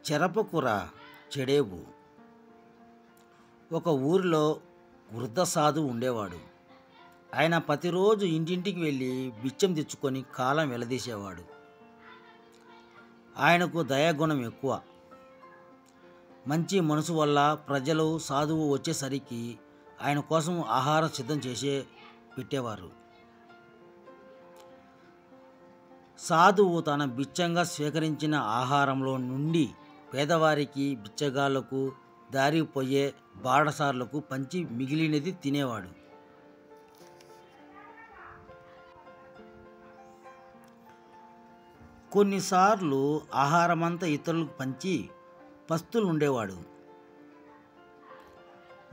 చెరపకుర చెడేవు. ఒక ఊరిలో వృద్ధ సాధువు ఉండేవాడు. ఆయన ప్రతిరోజు ఇంటింటికి వెళ్ళి బిచ్చం తెచ్చుకొని కాలం వెలదీసేవాడు. ఆయనకు దయాగుణం ఎక్కువ. మంచి మనసు వల్ల ప్రజలు సాధువు వచ్చేసరికి ఆయన కోసం ఆహారం సిద్ధం చేసే పెట్టేవారు. సాధువు తన బిచ్చంగా స్వీకరించిన ఆహారంలో నుండి పేదవారికి, బిచ్చగాళ్లకు, దారికి పోయే బాటసారులకు పంచి మిగిలినది తినేవాడు. కొన్నిసార్లు ఆహారమంతా ఇతరులకు పంచి పస్తులు ఉండేవాడు.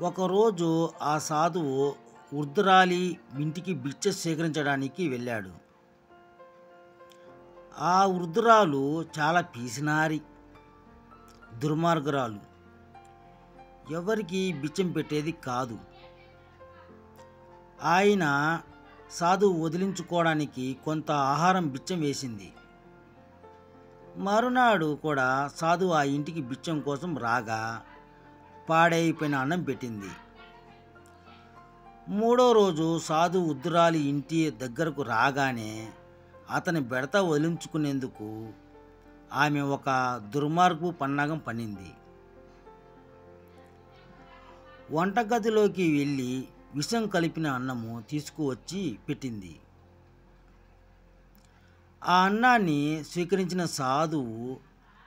ఒకరోజు ఆ సాధువు వృద్ధురాలి ఇంటికి భిక్ష సేకరించడానికి వెళ్ళాడు. ఆ వృద్ధురాలు చాలా పీసినారి, దుర్మార్గురాలు. ఎవరికి బిచ్చం పెట్టేది కాదు. ఆయన సాధువు వదిలించుకోవడానికి కొంత ఆహారం బిచ్చం వేసింది. మరునాడు కూడా సాధువు ఆ ఇంటికి బిచ్చం కోసం రాగా పాడైపోయిన అన్నం పెట్టింది. మూడో రోజు సాధువు వృద్ధురాలి ఇంటి దగ్గరకు రాగానే అతని బెడత వదిలించుకునేందుకు ఆమె ఒక దుర్మార్గు పన్నాగం పన్నింది. వంటగదిలోకి వెళ్ళి విషం కలిపిన అన్నము తీసుకువచ్చి పెట్టింది. ఆ అన్నాన్ని స్వీకరించిన సాధువు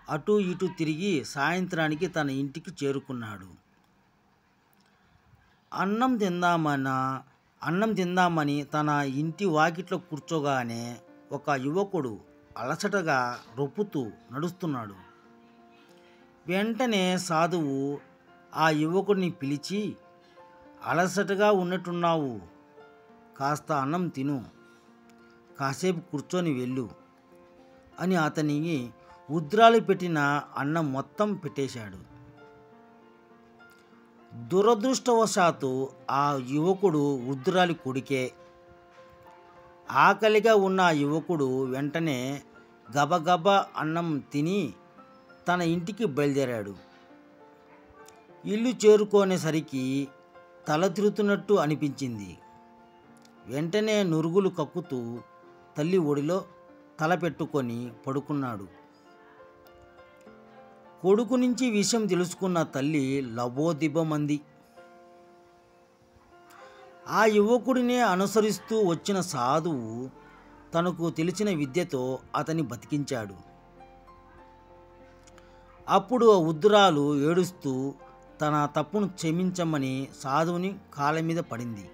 అటు ఇటు తిరిగి సాయంత్రానికి తన ఇంటికి చేరుకున్నాడు. అన్నం తిందామని తన ఇంటి వాకిట్లో కూర్చోగానే ఒక యువకుడు అలసటగా రొప్పుతూ నడుస్తున్నాడు. వెంటనే సాధువు ఆ యువకుడిని పిలిచి, అలసటగా ఉన్నట్టున్నావు, కాస్త అన్నం తిను, కాసేపు కూర్చొని వెళ్ళు అని అతనికి వృద్ధురాలు పెట్టిన అన్నం మొత్తం పెట్టేశాడు. దురదృష్టవశాత్తు ఆ యువకుడు వృద్ధురాలి కొడుకే. ఆకలిగా ఉన్న ఆ యువకుడు వెంటనే గబగబా అన్నం తిని తన ఇంటికి బయలుదేరాడు. ఇల్లు చేరుకునేసరికి తల తిరుగుతున్నట్టు అనిపించింది. వెంటనే నురుగులు కక్కుతూ తల్లి ఒడిలో తల పెట్టుకొని పడుకున్నాడు. కొడుకు నుంచి విషయం తెలుసుకున్న తల్లి లబోదిబమంది. ఆ యువకుడినే అనుసరిస్తూ వచ్చిన సాధువు తనకు తెలిసిన విద్యతో అతన్ని బతికించాడు. అప్పుడు ఆ వృద్ధురాలు ఏడుస్తూ తన తప్పును క్షమించమని సాధువుని కాళ్ళ మీద పడింది.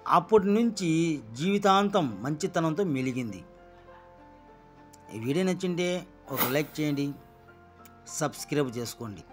అప్పటి నుంచి జీవితాంతం మంచితనంతో మెలిగింది. ఈ వీడియో నచ్చింటే ఒక లైక్ చేయండి, సబ్స్క్రైబ్ చేసుకోండి.